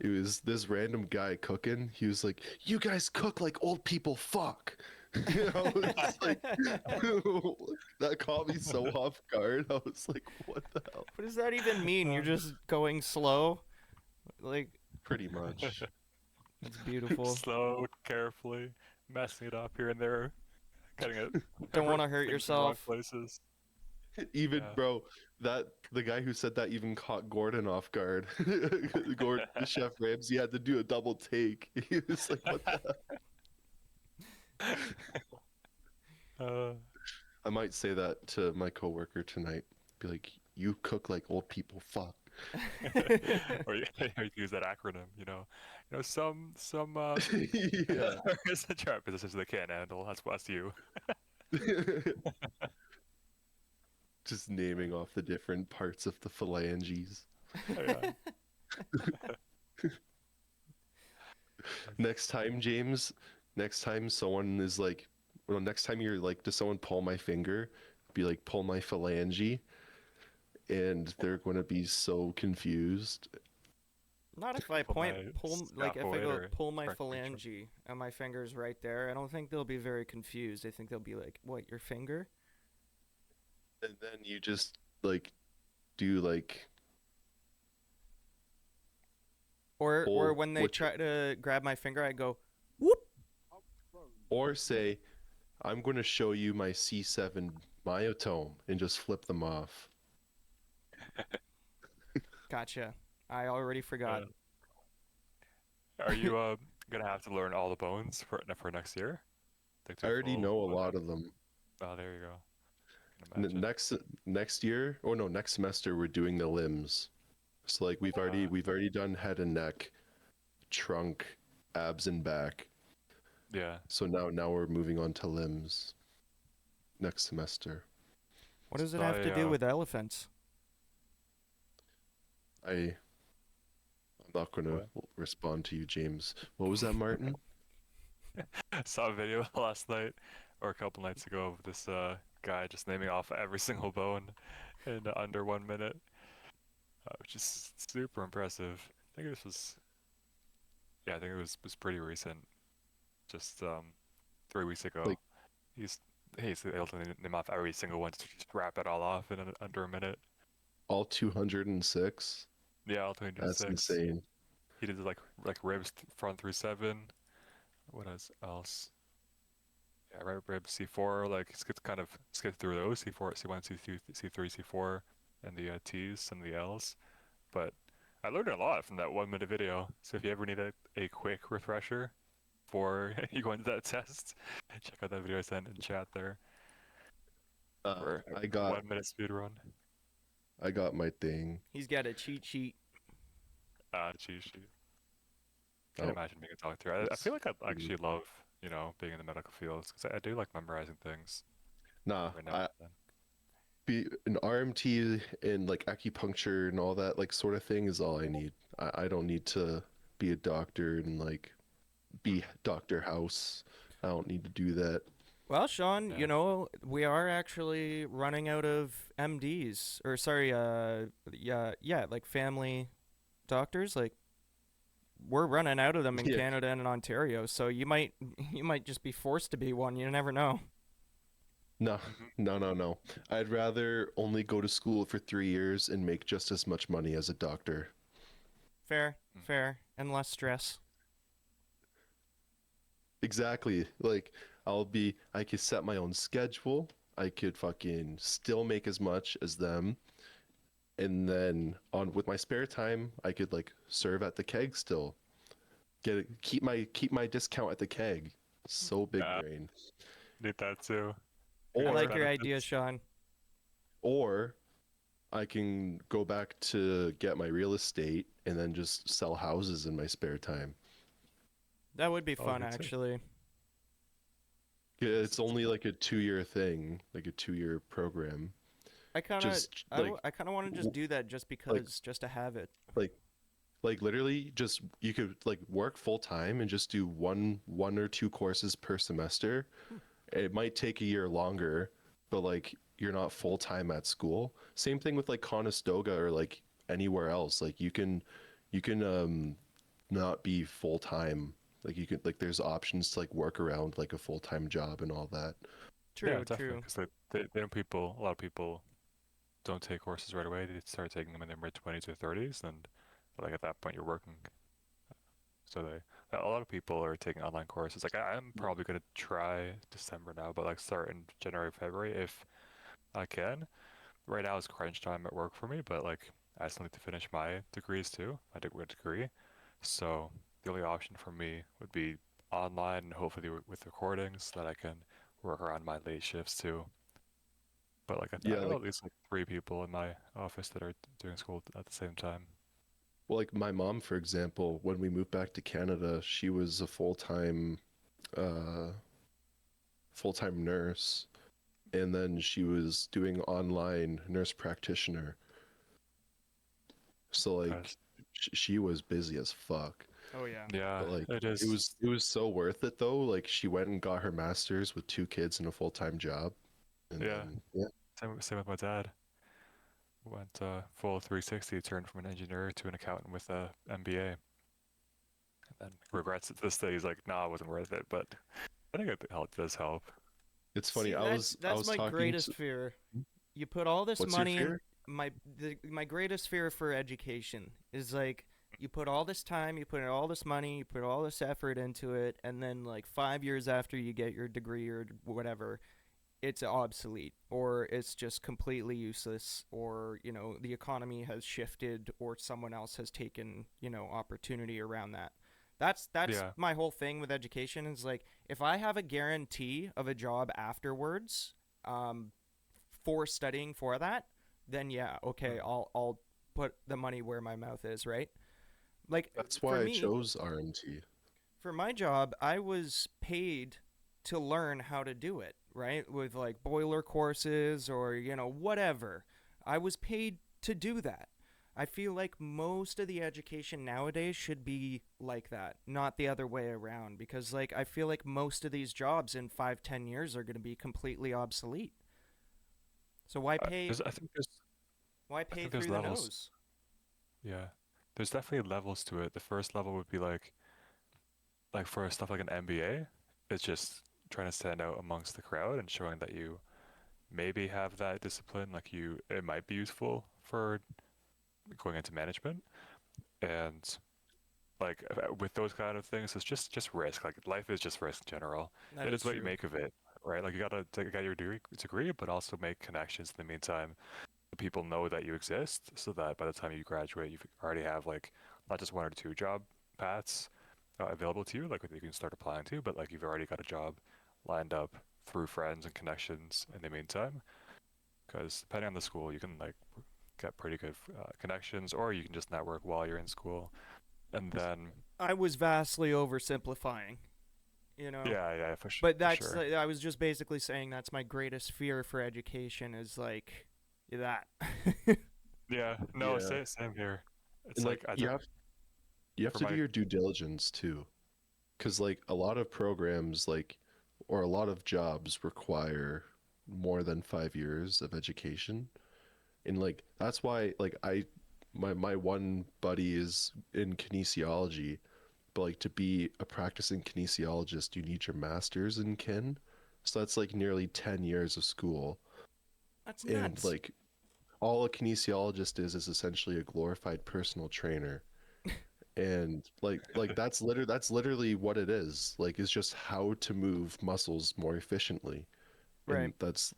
It was this random guy cooking. He was like, "You guys cook like old people fuck." You know, it's like that caught me so off guard. I was like, "What the hell?"
What does that even mean? You're
uh,
just going slow? Like,
Pretty much.
that's beautiful.
slow, carefully, messing it up here and there, getting it
Don't want to hurt
things in the wrong
yourself.
places.
Even
Yeah.
bro, that the guy who said that even caught Gordon off guard. Gordon, the chef Ramsay had to do a double take. He was like, "What the?"
uh,
I might say that to my coworker tonight. Be like, "You cook like old people fuck."
or you use that acronym, some
Yeah.
it's the trap positions they can't handle. That's you.
Just naming off the different parts of the phalanges.
Yeah.
Next time, James, next time someone is like, well, next time you're like, does someone pull my finger? Be like, pull my phalange, and they're going to be so confused.
Not if I
Pull my
pull, like if I
scaphoid
go
or
pull my
trunk feature.
phalange and my finger's right there. I don't think they'll be very confused. I think they'll be like, "What, your finger?"
And then you just like do like
Or
pull
when they
which,
try to grab my finger, I go, "Whoop."
or say, I'm going to show you my C7 myotome and just flip them off.
Gotcha. I already forgot.
Uh, are you gonna have to learn all the bones for next year? Like
I
do a
already
full
know a
bone
lot
tech?
of them.
Oh, there you go. I can imagine.
Next year, oh no, next semester we're doing the limbs. So like we've already done head and neck, trunk, abs and back.
Yeah.
So now we're moving on to limbs next semester.
What does it
So
have to do with elephants?
I'm not going to
what?
respond to you, James. What was that, Martin?
Saw a video last night or a couple nights ago of this guy just naming off every single bone in under 1 minute, which is super impressive. I think this was Yeah, I think it was pretty recent, just 3 weeks ago.
Like
He's he's able to name off every single one, to just wrap it all off in under a minute.
all 206.
Yeah, all
That's
206.
insane.
He did like ribs front through seven. What else? Yeah, rib C4. Like he skipped kind of skipped through those C4, C1, C2, C3, C4, and the T's and the L's. But I learned a lot from that 1 minute video. So if you ever need a quick refresher before you go into that test, check out that video I sent in chat there for
I
a
got
1 minute speed run.
I got my thing.
He's got a cheat sheet.
Cheat sheet. Can't
Oh,
imagine being a doctor. I
it's
feel like I'd actually love, being in the medical fields because I do like memorizing things
nah.
every now
I
and
be an RMT and like acupuncture and all that like sort of thing is all I need. I don't need to be a doctor and like be Doctor House. I don't need to do that.
Well, Sean,
then.
we are actually running out of MDs, or sorry, yeah, like family doctors. Like we're running out of them in
Yeah.
Canada and in Ontario. So you might just be forced to be one. You never know.
No,
Yeah.
no. I'd rather only go to school for 3 years and make just as much money as a doctor.
Fair,
Mhm.
fair, and less stress.
Exactly. I could set my own schedule. I could fucking still make as much as them. And then on with my spare time, I could like serve at the keg still. Keep my discount at the keg. So big
Yeah,
brain.
need that too.
I
Good
like
Or
your idea,
benefits.
Sean.
or I can go back to get my real estate and then just sell houses in my spare time.
That would be
Oh,
fun,
good too.
actually.
Yeah, it's
Such a
only
fun.
like a 2 year thing, like a 2 year program. Just
I kind of want to just do that just
like
because, just to have it.
like literally just you could like work full time and just do one or two courses per semester.
Hmm,
It might take a year longer, but like you're not full time at school. Same thing with like Conestoga or like anywhere else. Like you can not be full time. Like you can like there's options to like work around like a full time job and all that.
Yeah,
true,
definitely.
true.
Because a lot of people don't take courses right away. They start taking them in their mid 20s or 30s, and like at that point you're working. So a lot of people are taking online courses. Like I'm probably gonna try December now, but like start in January, February if I can. Right now is crunch time at work for me, but like I still need to finish my degrees too, my degree. So the only option for me would be online and hopefully with recordings so that I can work around my late shifts too. But like I
Yeah,
know
like
at least like three people in my office that are doing school at the same time.
well, like my mom, for example, when we moved back to Canada, she was a uh full-time nurse, and then she was doing online nurse practitioner. So like
Because
she was busy as fuck.
Oh yeah.
yeah,
But like
it
it
is.
was it was so worth it though. Like she went and got her master's with two kids and a full-time job, and
Yeah,
then yeah.
same with my dad. Went full 360, turned from an engineer to an accountant with a MBA, and then regrets it to this day. He's like, "Nah, it wasn't worth it." But I think it does help.
It's funny.
See,
I
that's
was
my
talking
greatest
to
fear. You put all this
what's your
money in
fear?
my greatest fear for education is like you put all this time, you put all this money, you put all this effort into it, and then like 5 years after you get your degree or whatever, it's obsolete or it's just completely useless or the economy has shifted or someone else has taken opportunity around that. That's
Yeah,
my whole thing with education is like if I have a guarantee of a job afterwards, um, for studying for that, then yeah, okay,
mm,
I'll put the money where my mouth is, right? Like
That's
for
why I
me,
chose RMT.
for my job, I was paid to learn how to do it, right? With like boiler courses or, whatever. I was paid to do that. I feel like most of the education nowadays should be like that, not the other way around. Because, like, I feel like most of these jobs in 5, 10 years are going to be completely obsolete. So
there's
why
I
pay
think there's
through the
levels.
nose?
Yeah, there's definitely levels to it. The first level would be like like for stuff like an MBA, it's just trying to stand out amongst the crowd and showing that you maybe have that discipline. Like it might be useful for going into management. And like with those kind of things, it's just risk. Like life is just risk in general.
That
It
is
is what you
true.
make of it, right? Like you gotta get your degree, but also make connections in the meantime. People know that you exist, so that by the time you graduate, you already have like not just one or two job paths available to you, like that you can start applying to, but like you've already got a job lined up through friends and connections in the meantime. Because depending on the school, you can like get pretty good connections, or you can just network while you're in school, and then
I was vastly oversimplifying, you know.
yeah,
But
for
that's
sure.
I was just basically saying that's my greatest fear for education is like that.
Yeah, no,
Yeah.
same here. It's
And
like
like you have
for
to do
my
your due diligence too. Because like a lot of programs like or a lot of jobs require more than 5 years of education. And like that's why like my one buddy is in kinesiology, but like to be a practicing kinesiologist you need your master's in kin. So that's like nearly 10 years of school.
That's
And
nuts.
like all a kinesiologist is essentially a glorified personal trainer. And like that's literally what it is. Like it's just how to move muscles more efficiently.
Right.
And that's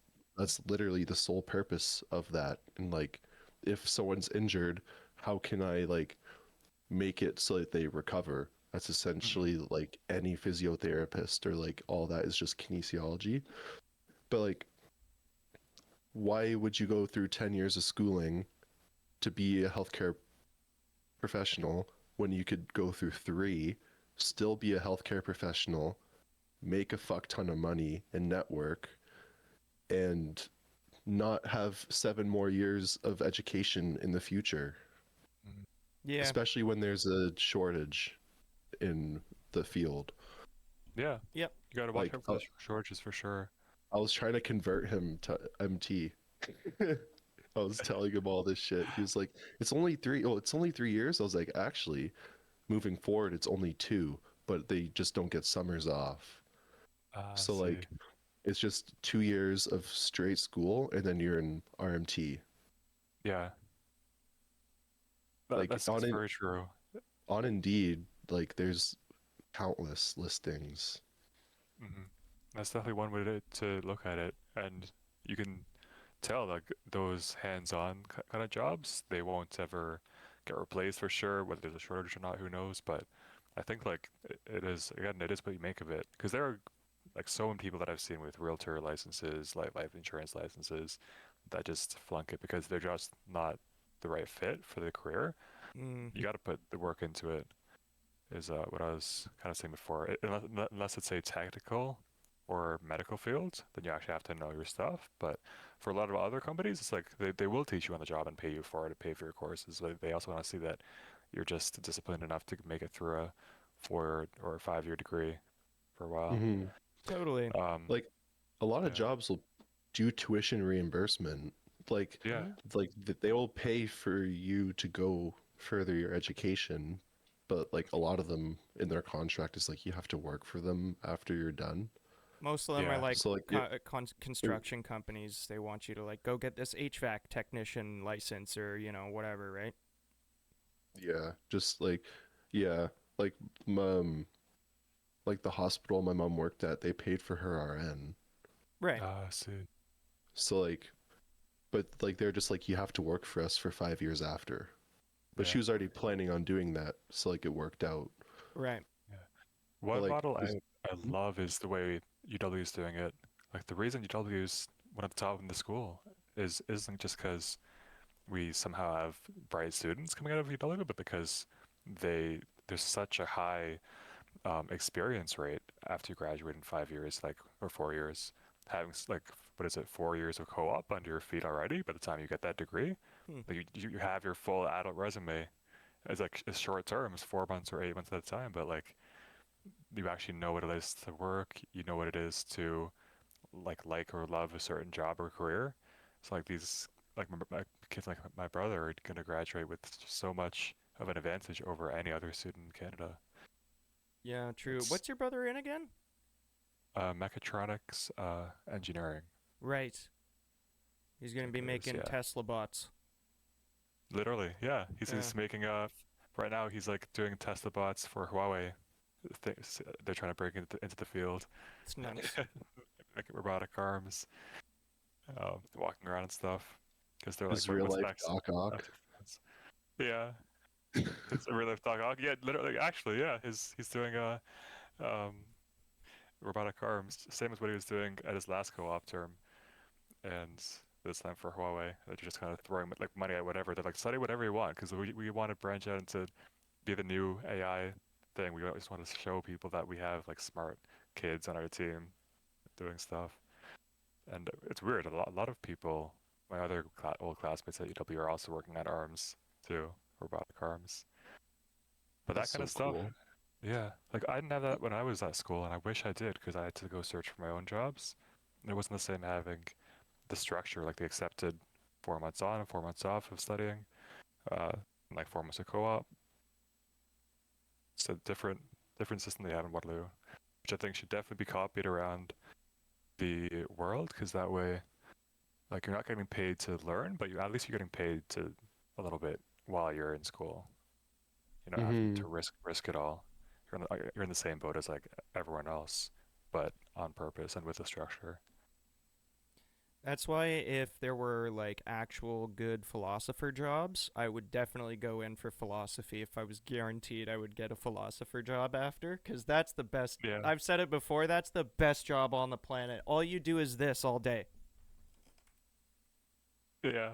literally the sole purpose of that. And like if someone's injured, how can I like make it so that they recover? That's
Mhm.
essentially like any physiotherapist or like all that is just kinesiology. But like why would you go through 10 years of schooling to be a healthcare professional when you could go through 3, still be a healthcare professional, make a fuck ton of money and network, and not have 7 more years of education in the future,
Mhm.
Yeah.
especially when there's a shortage in the field.
Yeah,
Yep.
you got to watch
Like
out for the shortages for sure.
I was trying to convert him to MT. I was telling him all this shit. He was like, "It's only 3. Oh, it's only 3 years." I was like, "Actually, moving forward, it's only 2, but they just don't get summers off."
I
So
see.
like, it's just 2 years of straight school, and then you're in RMT.
Yeah,
Like
that's very true.
on Indeed, like there's countless listings.
Hmm. That's definitely one way to look at it, and you can tell like those hands-on kind of jobs, they won't ever get replaced for sure. Whether there's a shortage or not, who knows? But I think like it is again, it is what you make of it. Because there are like so many people that I've seen with realtor licenses, like life insurance licenses, that just flunk it because they're just not the right fit for the career.
Mm.
You got to put the work into it. Is what I was kind of saying before. Unless it's a technical or medical field, then you actually have to know your stuff. But for a lot of other companies, it's like they will teach you on the job and pay you for it, to pay for your courses. But they also want to see that you're just disciplined enough to make it through a 4 or 5 year degree for a while.
Hmm.
Totally.
Um,
Like a lot of
yeah,
jobs will do tuition reimbursement. Like
yeah,
Mm.
they will pay for you to go further your education, but like a lot of them in their contract is like you have to work for them after you're done.
Most of them are
yeah,
like
So like you're
construction companies. They want you to like go get this HVAC technician license or whatever, right?
yeah, just yeah, like like the hospital my mom worked at, they paid for her RN.
Right.
I see.
So like, but like they're just like you have to work for us for 5 years after. But
Yeah,
she was already planning on doing that, so like it worked out.
Right.
yeah.
But
One
like
model
this,
I love is the way UW is doing it. Like the reason UW is one of the top in the school isn't just because we somehow have bright students coming out of UW, but because they there's such a high experience rate after you graduate in 5 years, like or 4 years, having like what is it, 4 years of co-op under your feet already. By the time you get that degree,
Hmm.
like you have your full adult resume as like as short term as 4 months or 8 months at a time, but like you actually know what it is to work, you know what it is to like or love a certain job or career. So like these like my kids like my brother are gonna graduate with so much of an advantage over any other student in Canada.
Yeah, true.
It's
What's your brother in again?
mechatronics engineering.
Right. He's
I
gonna
think
be
it is,
making
yeah.
Tesla bots.
Literally, yeah.
Yeah,
He's making right now he's like doing Tesla bots for Huawei. Things they're trying to break into the field,
it's nice.
making robotic arms, walking around and stuff. Because they're like,
His real
what's
life
next
Doc Ock.
after France? Yeah, it's a real life dog. Yeah, literally, actually, yeah. He's doing um robotic arms, same as what he was doing at his last co-op term, and this time for Huawei, they're just kind of throwing like money at whatever. They're like, study whatever you want, because we want to branch out into be the new AI thing. We just want to show people that we have like smart kids on our team doing stuff. And it's weird. A lot of people, my other old classmates at UW, are also working on arms too, robotic arms. But
That's
that kind
so
of stuff,
cool.
yeah. Like I didn't have that when I was at school, and I wish I did because I had to go search for my own jobs. It wasn't the same having the structure, like the accepted 4 months on and 4 months off of studying, uh, like 4 months of co-op. It's a different system they have in Waterloo, which I think should definitely be copied around the world, because that way, like you're not getting paid to learn, but at least you're getting paid to a little bit while you're in school. You're not having
Hmm.
to risk it all. You're in the same boat as like everyone else, but on purpose and with a structure.
That's why if there were like actual good philosopher jobs, I would definitely go in for philosophy if I was guaranteed I would get a philosopher job after, cuz that's the best.
Yeah,
I've said it before, that's the best job on the planet. All you do is this all day.
yeah,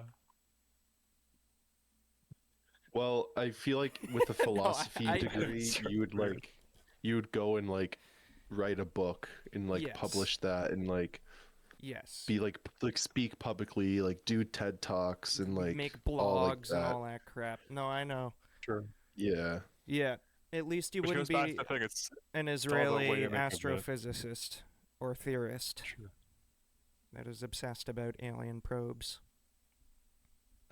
Well, I feel like with a
No,
philosophy
it's
degree,
true.
you would go and like write a book and like
yes.
publish that and like
Yes.
be like speak publicly, like do TED Talks and like
Make
all like
blogs and
that.
all that crap. No, I know.
True.
Yeah.
Yeah. At least you
Which
wouldn't
goes back to
be
the thing.
an
It's all about what
Israeli
you make of it.
astrophysicist or theorist
True.
that is obsessed about alien probes.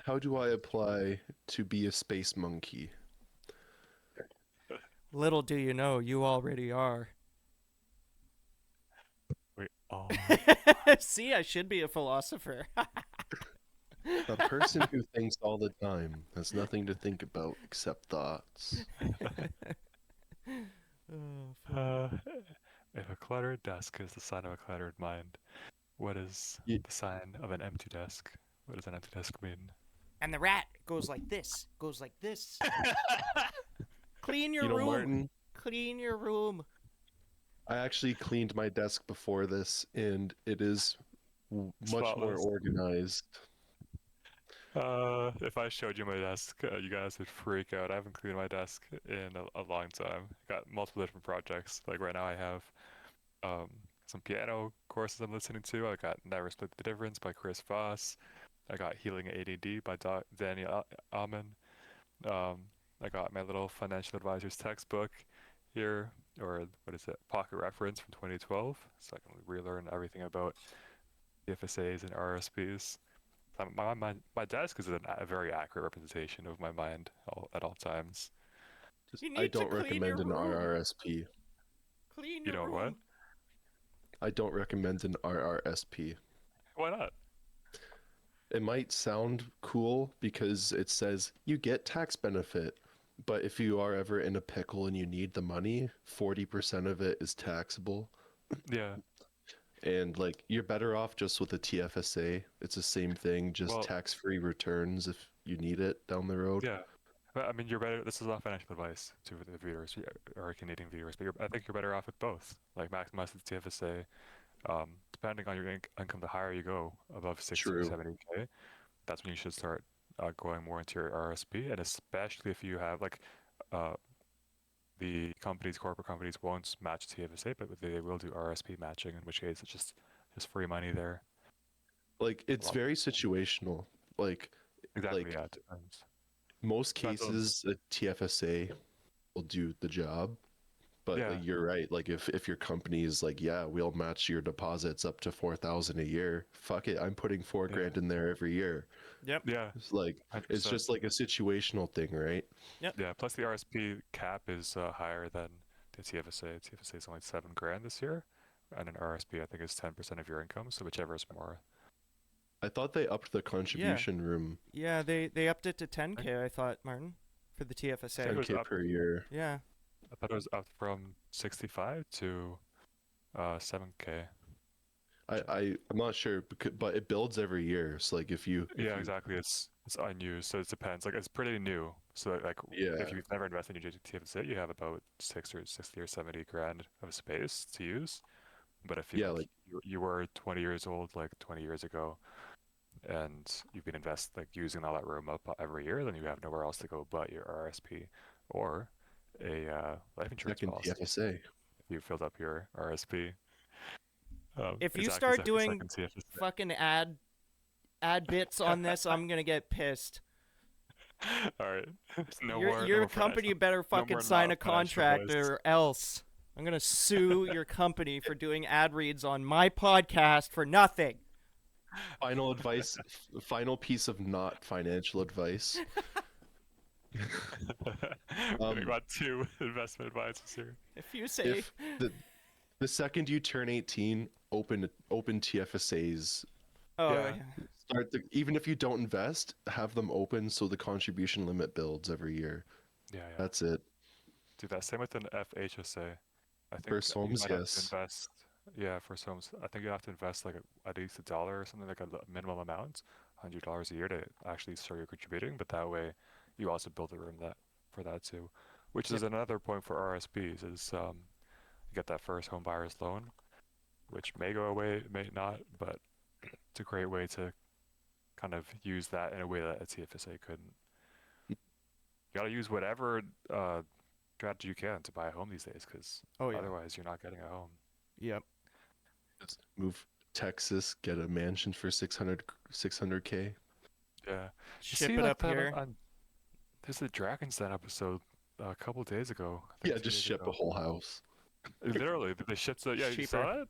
How do I apply to be a space monkey?
Little do you know, you already are.
We all
See, I should be a philosopher.
A person who thinks all the time has nothing to think about except thoughts.
Oh, funny.
Uh, if a cluttered desk is the sign of a cluttered mind, what is
You,
the sign of an empty desk? What does an empty desk mean?
And the rat goes like this, goes like this. Clean your
you know,
room.
Martin,
Clean your room.
I actually cleaned my desk before this and it is much more
Spotless.
organized.
If I showed you my desk, you guys would freak out. I haven't cleaned my desk in a long time. Got multiple different projects. Like right now, I have um, some piano courses I'm listening to. I got Never Split the Difference by Chris Voss. I got Healing ADD by Danny Alman. Um, I got my little financial advisor's textbook here, or what is it, pocket reference from 2012, so I can relearn everything about FSAs and RSPs. My desk is a very accurate representation of my mind at all times.
You
I
need to
don't
clean your
recommend an
room.
RRSP.
Clean
You
your
know what?
room.
I don't recommend an RRSP.
Why not?
It might sound cool because it says you get tax benefit, but if you are ever in a pickle and you need the money, 40% of it is taxable.
Yeah.
And like you're better off just with a TFSA. It's the same thing, just
Well,
tax-free returns if you need it down the road.
yeah. I mean, you're better. This is not financial advice to the viewers or Canadian viewers, but I think you're better off with both. Like maximize the TFSA. Depending on your income, the higher you go, above 60 or
True.
70K, that's when you should start going more into your RSP, and especially if you have like uh, corporate companies won't match TFSA, but they will do RSP matching, in which case it's just free money there.
Like it's
Well,
very situational. Like
exactly,
like
yeah. It depends.
most
Depends on,
cases a TFSA will do the job. But
yeah,
like you're right. Like if your company is like, yeah, we'll match your deposits up to 4,000 a year. Fuck it, I'm putting four
yeah,
grand in there every year.
Yep.
yeah,
It's like it's
100%.
just like a situational thing, right?
Yep.
Yeah, plus the RSP cap is higher than the TFSA. TFSA is only $7,000 this year, and an RSP I think is 10% of your income. So whichever is more.
I thought they upped the contribution room
Yeah, they upped it to
I
10K, I thought, Martin, for the
think
TFSA.
it was
10K
up.
per year.
Yeah.
I thought it was up from 65 to 7K.
I'm not sure, but it builds every year. So like if you
Yeah, exactly. It's unused, so it depends. Like it's pretty new. So like
yeah
if you've never invested in your TFSA, you have about 60 or 70 grand of space to use. But if you
yeah
like
like
you were 20 years old, like 20 years ago, and you've been using all that room up every year, then you have nowhere else to go but your RSP or a life insurance
second
policy.
TFSA.
If you filled up your RSP,
If you
exactly
start doing
second TFSA.
fucking ad bits on this, I'm gonna get pissed.
All right, no
Your
more,
your company better
no
fucking
more
sign a
not financial
contract
advice.
or else I'm gonna sue your company for doing ad reads on my podcast for nothing.
Final advice, final piece of not financial advice.
We got two investment advisors here.
If you say
If the second you turn 18, open TFSAs.
oh
Yeah.
Even if you don't invest, have them open so the contribution limit builds every year.
Yeah.
That's it.
Do that same with an FHSA. I think
First
you
homes,
might have to
yes.
invest. Yeah, for some, I think you have to invest like at least $1 or something, like a minimum amount, $100 a year to actually start your contributing. But that way, you also build a room that for that too, which is
Yep.
another point for RSPs is you get that first home buyer's loan, which may go away, may not, but it's a great way to kind of use that in a way that a TFSA couldn't. You gotta use whatever strategy you can to buy a home these days, because
oh yeah.
otherwise you're not getting a home.
Yep.
Just move Texas, get a mansion for 600K.
Yeah. You
Ship
see
it
like
up
that
here.
there's a Dragon's Den episode a couple days ago. I think
Yeah,
2
just
days
ship
ago.
a whole house.
Literally, they shipped the, yeah, you
Cheaper.
saw that?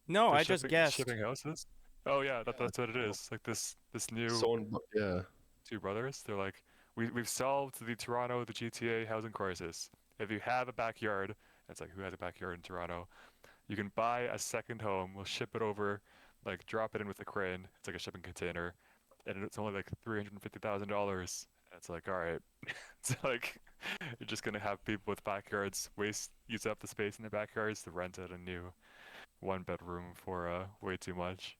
No,
They're
I just guessed.
shipping houses. Oh yeah,
Yeah,
that's what it is. Like this new
someone, yeah.
two brothers. They're like, we've solved the GTA housing crisis. If you have a backyard, and it's like, who has a backyard in Toronto? You can buy a second home. We'll ship it over, like drop it in with a crane. It's like a shipping container, and it's only like $350,000. And it's like, all right, it's like you're just gonna have people with backyards use up the space in their backyards to rent out a new one bedroom for way too much.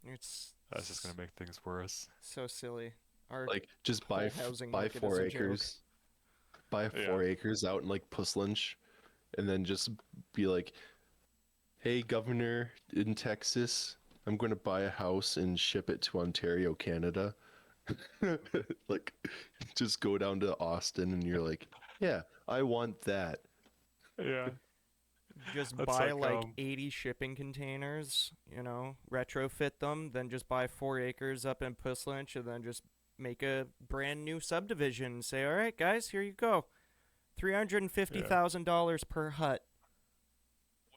It's
That's just gonna make things worse.
so silly. Our
Like just
whole
buy
housing
buy
market is
4
a joke.
acres. Buy
Yeah.
4 acres out in like Puslinch, and then just be like, "Hey, governor in Texas, I'm going to buy a house and ship it to Ontario, Canada." Like, just go down to Austin, and you're like, "Yeah, I want that."
Yeah,
Just
that's
buy
like
80 shipping containers, retrofit them, then just buy 4 acres up in Puslinch, and then just make a brand new subdivision and say, all right, guys, here you go. $350,000 per hut.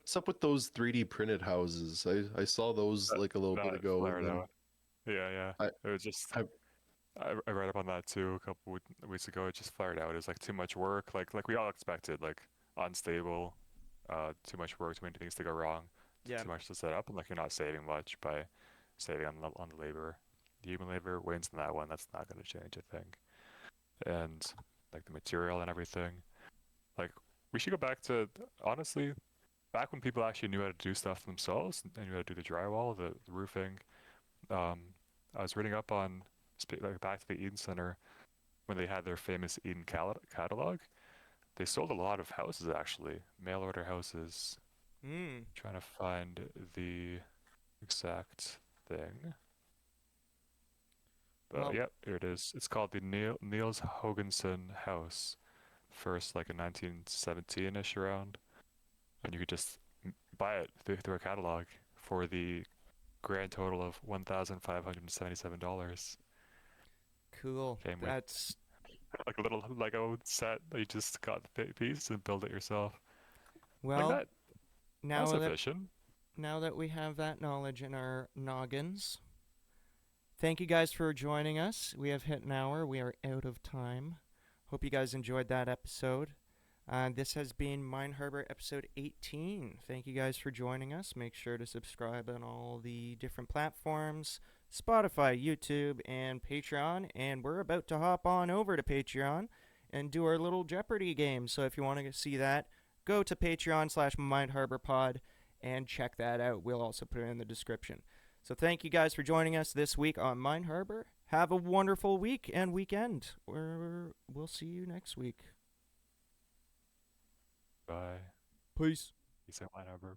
What's up with those 3D printed houses? I saw those like a little bit
that
ago.
flared
And then
out. Yeah.
I,
It was just
I
I read up on that too a couple weeks ago. It just flared out. It was like too much work, like we all expected, like unstable, too much work, too many things to go wrong,
Yeah.
too much to set up, and like you're not saving much by saving on the labor. The human labor wins in that one. That's not going to change, I think. And like the material and everything. Like we should go back to honestly, back when people actually knew how to do stuff themselves and knew how to do the drywall, the roofing. Um, I was reading up on like back to the Eden Center when they had their famous Eden catalog. They sold a lot of houses actually, mail order houses.
Mm.
Trying to find the exact thing.
Well,
Yep, here it is. It's called the Niels Hogensen House. First, like in 1917-ish around, and you could just buy it through a catalog for the grand total of $1,577.
cool.
Came with
That's
like a little Lego set that you just got the piece and build it yourself. Like
well.
that. That's
Now that
efficient.
we have that knowledge in our noggins, thank you guys for joining us. We have hit an hour. We are out of time. Hope you guys enjoyed that episode. This has been Mind Harbor episode 18. Thank you guys for joining us. Make sure to subscribe on all the different platforms: Spotify, YouTube, and Patreon. And we're about to hop on over to Patreon and do our little Jeopardy game. So if you want to see that, go to Patreon/MindHarborPod and check that out. We'll also put it in the description. So thank you guys for joining us this week on Mind Harbor. Have a wonderful week and weekend. We'll see you next week.
Bye.
Peace.
Peace out, Line Harbor.